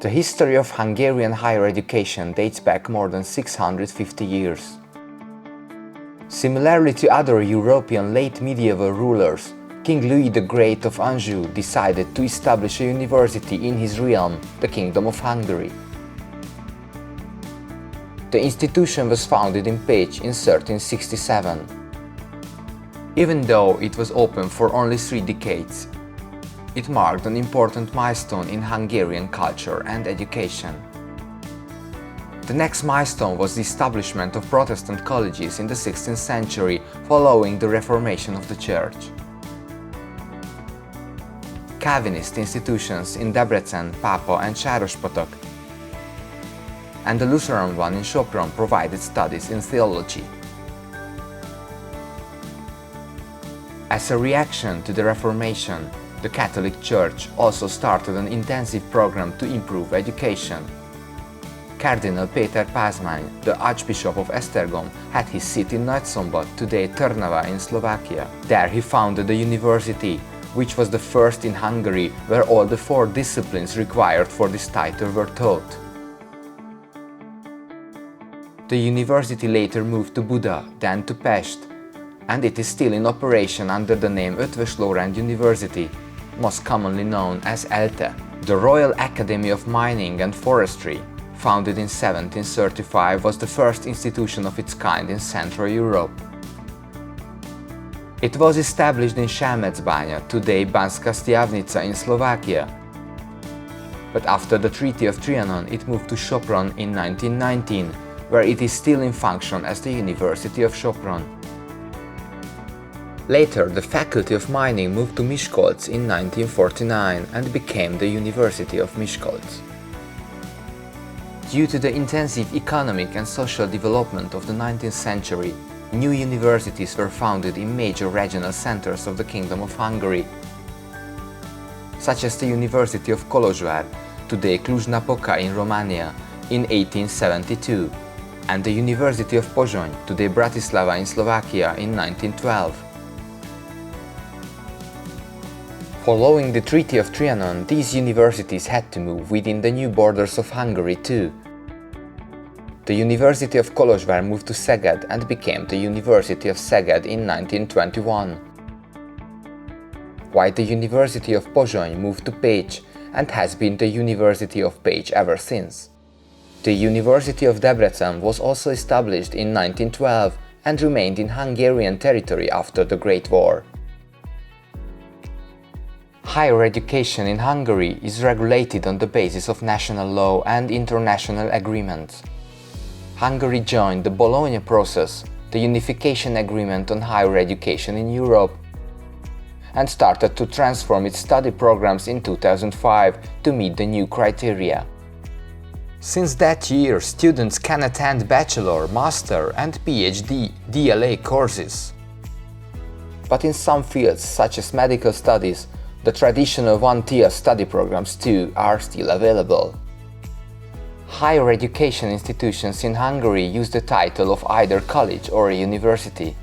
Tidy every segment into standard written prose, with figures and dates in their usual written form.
The history of Hungarian higher education dates back more than 650 years. Similarly to other European late medieval rulers, King Louis the Great of Anjou decided to establish a university in his realm, the Kingdom of Hungary. The institution was founded in Pécs in 1367. Even though it was open for only 3 decades, it marked an important milestone in Hungarian culture and education. The next milestone was the establishment of Protestant colleges in the 16th century following the Reformation of the Church. Calvinist institutions in Debrecen, Pápa and Sárospatak, and the Lutheran one in Sopron provided studies in theology. As a reaction to the Reformation, the Catholic Church also started an intensive program to improve education. Cardinal Péter Pázmány, the Archbishop of Esztergom, had his seat in Nagyszombat, today Trnava in Slovakia. There he founded a university, which was the first in Hungary where all the 4 disciplines required for this title were taught. The university later moved to Buda, then to Pest, and it is still in operation under the name Eötvös Loránd University, most commonly known as ELTE. The Royal Academy of Mining and Forestry, founded in 1735, was the first institution of its kind in Central Europe. It was established in Selmecbánya, today Banská Štiavnica in Slovakia. But after the Treaty of Trianon, it moved to Sopron in 1919, where it is still in function as the University of Sopron. Later, the Faculty of Mining moved to Miskolc in 1949 and became the University of Miskolc. Due to the intensive economic and social development of the 19th century, new universities were founded in major regional centers of the Kingdom of Hungary, such as the University of Kolozsvár, today Cluj-Napoca in Romania, in 1872, and the University of Pozsony, today Bratislava in Slovakia, in 1912. Following the Treaty of Trianon, these universities had to move within the new borders of Hungary too. The University of Kolozsvár moved to Szeged and became the University of Szeged in 1921, while the University of Pozsony moved to Pécs and has been the University of Pécs ever since. The University of Debrecen was also established in 1912 and remained in Hungarian territory after the Great War. Higher education in Hungary is regulated on the basis of national law and international agreements. Hungary joined the Bologna process, the unification agreement on higher education in Europe, and started to transform its study programs in 2005 to meet the new criteria. Since that year, students can attend bachelor, master and PhD DLA courses. But in some fields, such as medical studies, the traditional 1-tier study programs too are still available. Higher education institutions in Hungary use the title of either college or a university.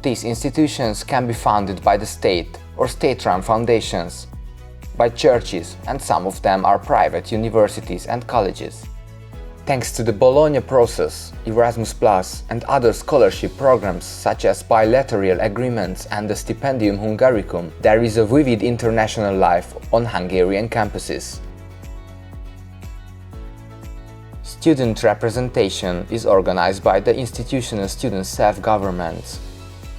These institutions can be funded by the state or state-run foundations, by churches, and some of them are private universities and colleges. Thanks to the Bologna process, Erasmus Plus and other scholarship programs such as bilateral agreements and the Stipendium Hungaricum, there is a vivid international life on Hungarian campuses. Student representation is organized by the institutional student self-governments,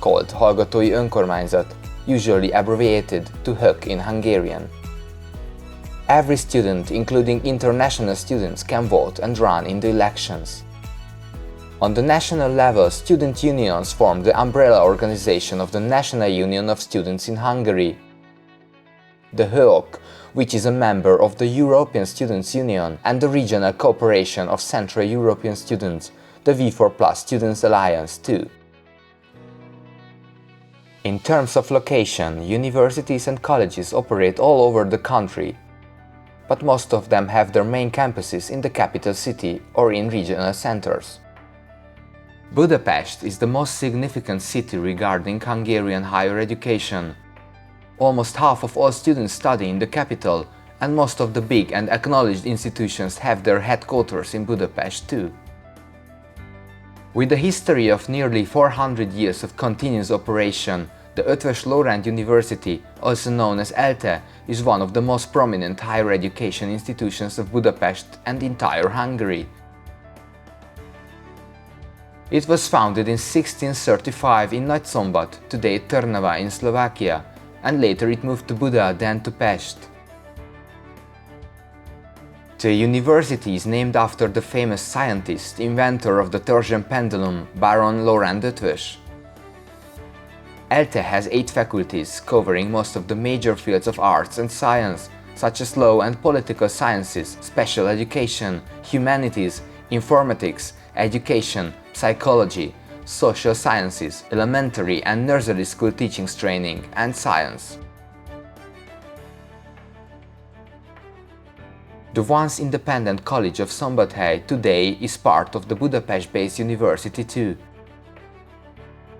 called Hallgatói Önkormányzat, usually abbreviated to HÖK in Hungarian. Every student, including international students, can vote and run in the elections. On the national level, student unions form the umbrella organization of the National Union of Students in Hungary, the HÖOK, which is a member of the European Students' Union, and the Regional Cooperation of Central European Students, the V4+ Students' Alliance too. In terms of location, universities and colleges operate all over the country, but most of them have their main campuses in the capital city or in regional centers. Budapest is the most significant city regarding Hungarian higher education. Almost half of all students study in the capital, and most of the big and acknowledged institutions have their headquarters in Budapest too. With a history of nearly 400 years of continuous operation, the Eötvös Loránd University, also known as ELTE, is one of the most prominent higher education institutions of Budapest and entire Hungary. It was founded in 1635 in Nagyszombat, today Trnava in Slovakia, and later it moved to Buda, then to Pest. The university is named after the famous scientist, inventor of the torsion pendulum, Baron Loránd Eötvös. ELTE has 8 faculties covering most of the major fields of arts and science, such as law and political sciences, special education, humanities, informatics, education, psychology, social sciences, elementary and nursery school teachings training, and science. The once independent College of Szombathely today is part of the Budapest-based university too.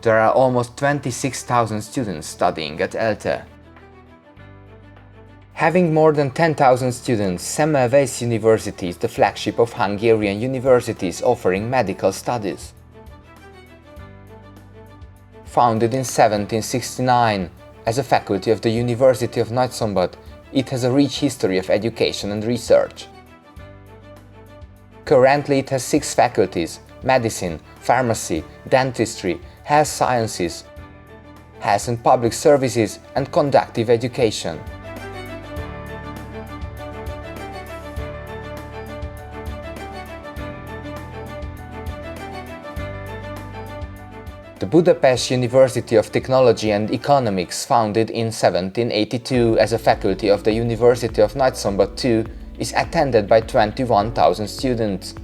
There are almost 26,000 students studying at ELTE. Having more than 10,000 students, Semmelweis University is the flagship of Hungarian universities offering medical studies. Founded in 1769 as a faculty of the University of Nagyszombat, it has a rich history of education and research. Currently it has 6 faculties: medicine, pharmacy, dentistry, health sciences, health and public services, and conductive education. The Budapest University of Technology and Economics, founded in 1782 as a faculty of the University of Nagyszombat too, is attended by 21,000 students.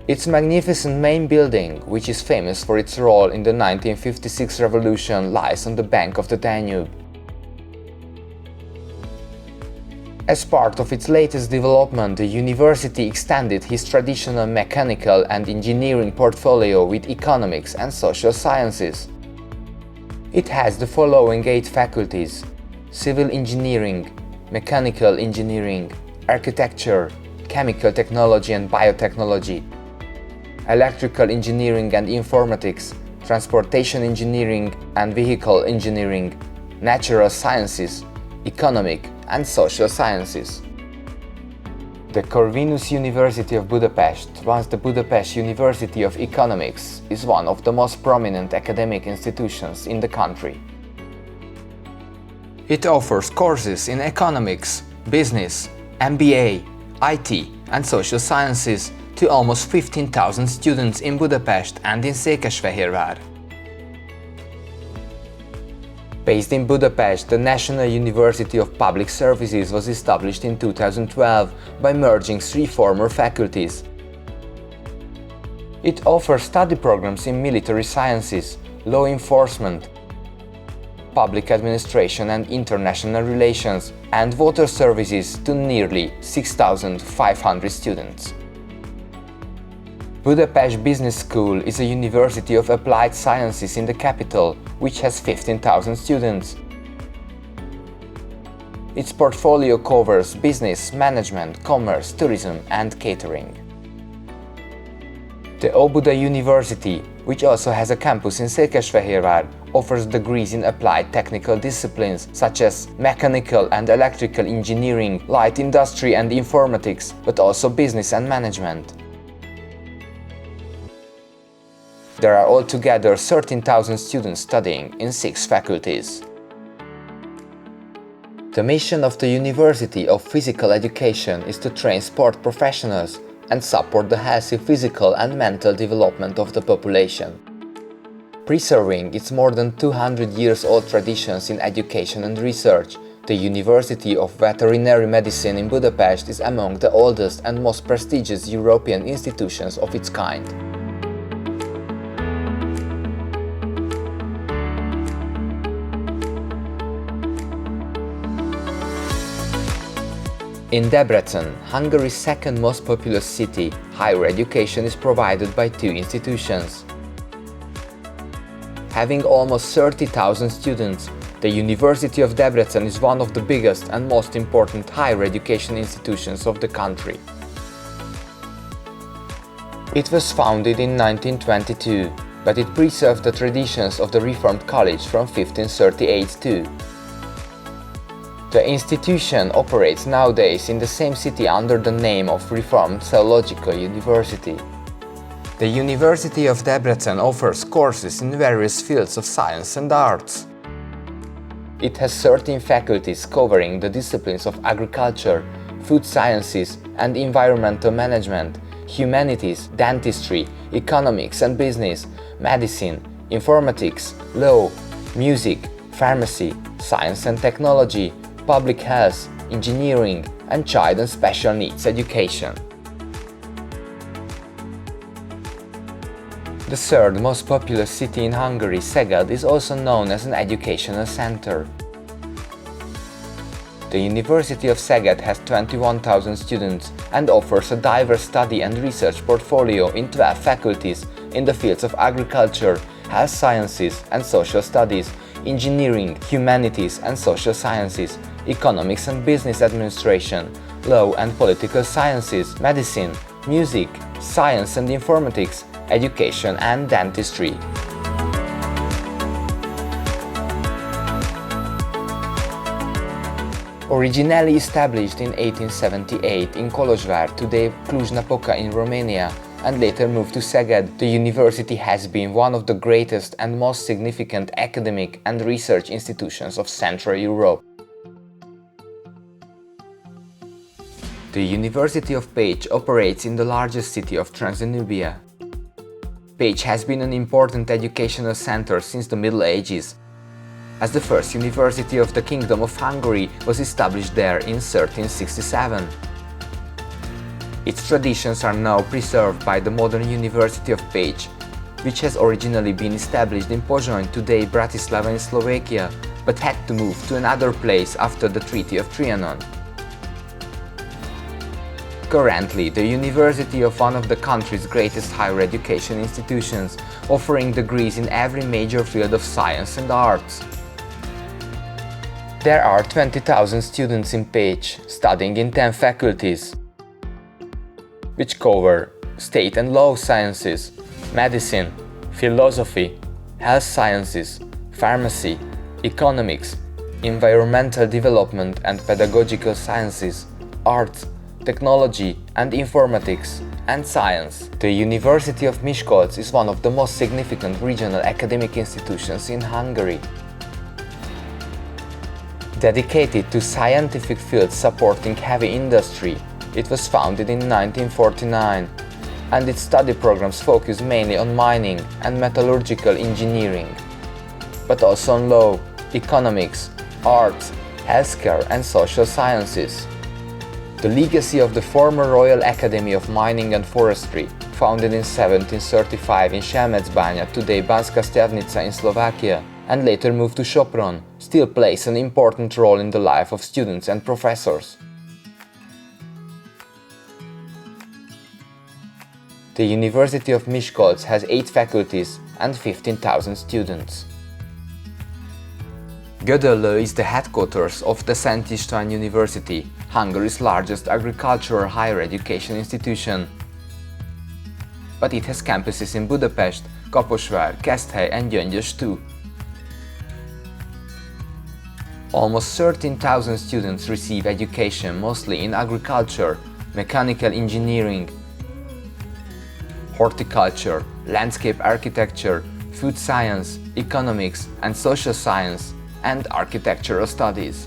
Its magnificent main building, which is famous for its role in the 1956 revolution, lies on the bank of the Danube. As part of its latest development, the university extended its traditional mechanical and engineering portfolio with economics and social sciences. It has the following 8 faculties: civil engineering, mechanical engineering, architecture, chemical technology and biotechnology, electrical engineering and informatics, transportation engineering and vehicle engineering, natural sciences, economic and social sciences. The Corvinus University of Budapest, once the Budapest University of Economics, is one of the most prominent academic institutions in the country. It offers courses in economics, business, MBA, IT and social sciences to almost 15,000 students in Budapest and in Székesfehérvár. Based in Budapest, the National University of Public Services was established in 2012 by merging 3 former faculties. It offers study programs in military sciences, law enforcement, public administration and international relations, and water services to nearly 6,500 students. Budapest Business School is a university of applied sciences in the capital, which has 15,000 students. Its portfolio covers business, management, commerce, tourism and catering. The Óbuda University, which also has a campus in Székesfehérvár, offers degrees in applied technical disciplines such as mechanical and electrical engineering, light industry and informatics, but also business and management. There are altogether 13,000 students studying in 6 faculties. The mission of the University of Physical Education is to train sport professionals and support the healthy physical and mental development of the population. Preserving its more than 200 years old traditions in education and research, the University of Veterinary Medicine in Budapest is among the oldest and most prestigious European institutions of its kind. In Debrecen, Hungary's second most populous city, higher education is provided by 2 institutions. Having almost 30,000 students, The University of Debrecen is one of the biggest and most important higher education institutions of the country. It was founded in 1922, but it preserved the traditions of the Reformed College from 1538 too. The institution operates nowadays in the same city under the name of Reformed Theological University. The University of Debrecen offers courses in various fields of science and arts. It has 13 faculties covering the disciplines of agriculture, food sciences and environmental management, humanities, dentistry, economics and business, medicine, informatics, law, music, pharmacy, science and technology, public health, engineering, and child and special needs education. The third most populous city in Hungary, Szeged, is also known as an educational center. The University of Szeged has 21,000 students and offers a diverse study and research portfolio in 12 faculties in the fields of agriculture, health sciences and social studies, engineering, humanities and social sciences, economics and business administration, law and political sciences, medicine, music, science and informatics, education and dentistry. Originally established in 1878 in Kolozsvár, today Cluj-Napoca in Romania, and later moved to Szeged, the university has been one of the greatest and most significant academic and research institutions of Central Europe. The University of Pécs operates in the largest city of Transdanubia. Pécs has been an important educational center since the Middle Ages, as the first university of the Kingdom of Hungary was established there in 1367. Its traditions are now preserved by the modern University of Pécs, which has originally been established in Pozsony, today Bratislava in Slovakia, but had to move to another place after the Treaty of Trianon. Currently, the university of one of the country's greatest higher education institutions, offering degrees in every major field of science and arts. There are 20,000 students in Pécs, studying in 10 faculties, which cover state and law sciences, medicine, philosophy, health sciences, pharmacy, economics, environmental development and pedagogical sciences, arts, technology and informatics, and science. The University of Miskolc is one of the most significant regional academic institutions in Hungary. Dedicated to scientific fields supporting heavy industry, it was founded in 1949, and its study programs focus mainly on mining and metallurgical engineering, but also on law, economics, arts, healthcare and social sciences. The legacy of the former Royal Academy of Mining and Forestry, founded in 1735 in Selmecbánya, today Banská Štiavnica in Slovakia, and later moved to Sopron, still plays an important role in the life of students and professors. The University of Miskolc has 8 faculties and 15,000 students. Gödöllő is the headquarters of the Szent István University, Hungary's largest agricultural higher education institution. But it has campuses in Budapest, Kaposvár, Keszthely and Gyöngyös too. Almost 13,000 students receive education mostly in agriculture, mechanical engineering, horticulture, landscape architecture, food science, economics and social science, and architectural studies.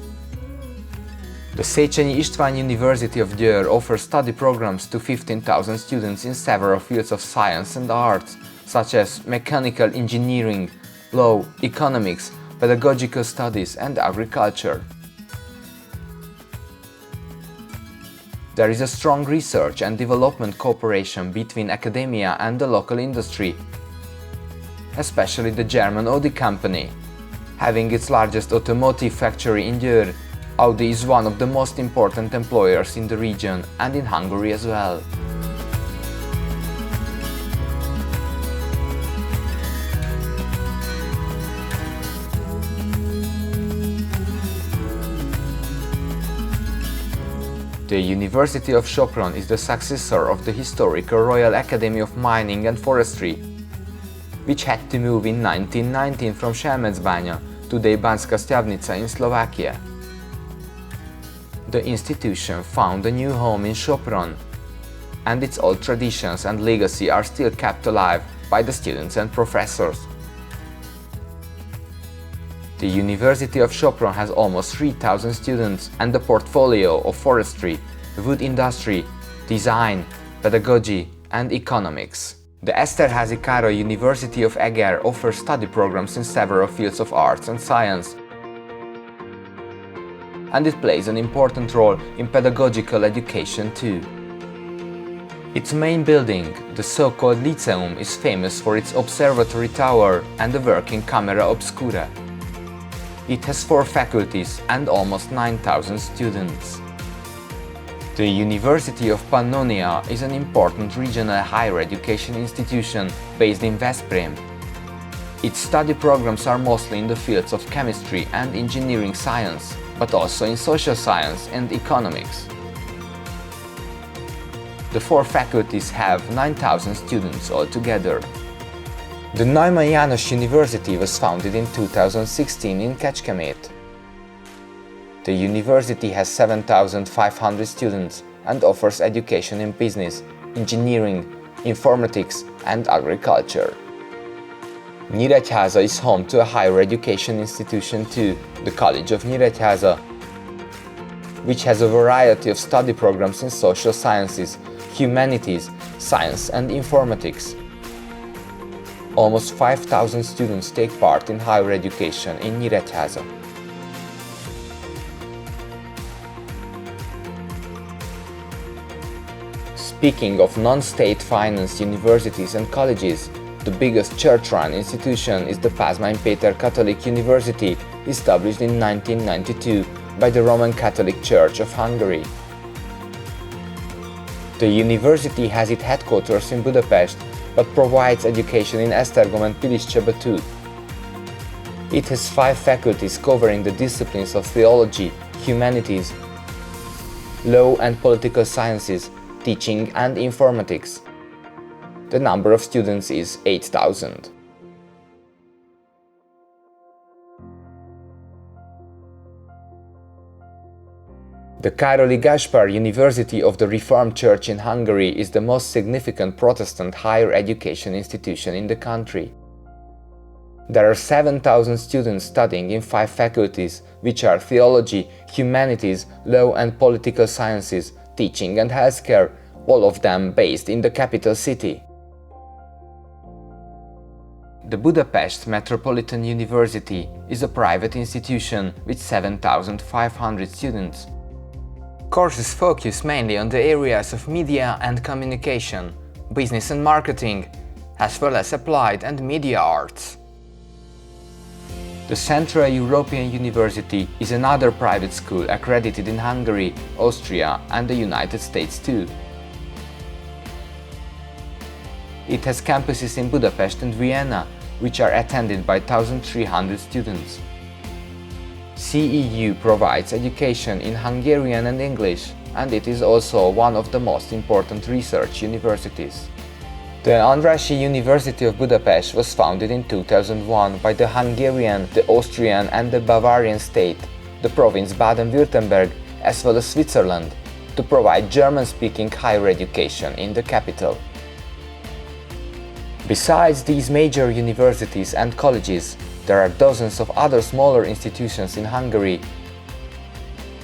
The Széchenyi István University of Győr offers study programs to 15,000 students in several fields of science and arts, such as mechanical engineering, law, economics, pedagogical studies and agriculture. There is a strong research and development cooperation between academia and the local industry, especially the German Audi company. Having its largest automotive factory in Győr, Audi is one of the most important employers in the region and in Hungary as well. The University of Sopron is the successor of the historical Royal Academy of Mining and Forestry, which had to move in 1919 from Selmecbánya, today Banská Štiavnica in Slovakia. The institution found a new home in Sopron, and its old traditions and legacy are still kept alive by the students and professors. The University of Sopron has almost 3,000 students and a portfolio of forestry, wood industry, design, pedagogy and economics. The Esterházy Károly University of Eger offers study programs in several fields of arts and science, and it plays an important role in pedagogical education too. Its main building, the so-called Lyceum, is famous for its observatory tower and the working camera obscura. It has 4 faculties and almost 9,000 students. The University of Pannonia is an important regional higher education institution based in Veszprém. Its study programs are mostly in the fields of chemistry and engineering science, but also in social science and economics. The 4 faculties have 9,000 students altogether. The Neumann János University was founded in 2016 in Kecskemét. The university has 7,500 students and offers education in business, engineering, informatics and agriculture. Nyíregyháza is home to a higher education institution too, the College of Nyíregyháza, which has a variety of study programs in social sciences, humanities, science and informatics. Almost 5,000 students take part in higher education in Nyíregyháza. Speaking of non-state financed universities and colleges, the biggest church-run institution is the Pázmány Péter Catholic University, established in 1992 by the Roman Catholic Church of Hungary. The university has its headquarters in Budapest, but provides education in Esztergom and Piliscsebe too. It has 5 faculties covering the disciplines of theology, humanities, law and political sciences, teaching and informatics. The number of students is 8,000. The Károly Gáspár University of the Reformed Church in Hungary is the most significant Protestant higher education institution in the country. There are 7,000 students studying in 5 faculties, which are theology, humanities, law and political sciences, teaching and healthcare, all of them based in the capital city. The Budapest Metropolitan University is a private institution with 7,500 students. Courses focus mainly on the areas of media and communication, business and marketing, as well as applied and media arts. The Central European University is another private school accredited in Hungary, Austria and the United States too. It has campuses in Budapest and Vienna, which are attended by 1,300 students. CEU provides education in Hungarian and English, and it is also one of the most important research universities. The Andrássy University of Budapest was founded in 2001 by the Hungarian, the Austrian and the Bavarian state, the province Baden-Württemberg, as well as Switzerland, to provide German-speaking higher education in the capital. Besides these major universities and colleges, there are dozens of other smaller institutions in Hungary,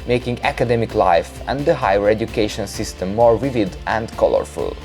making academic life and the higher education system more vivid and colorful.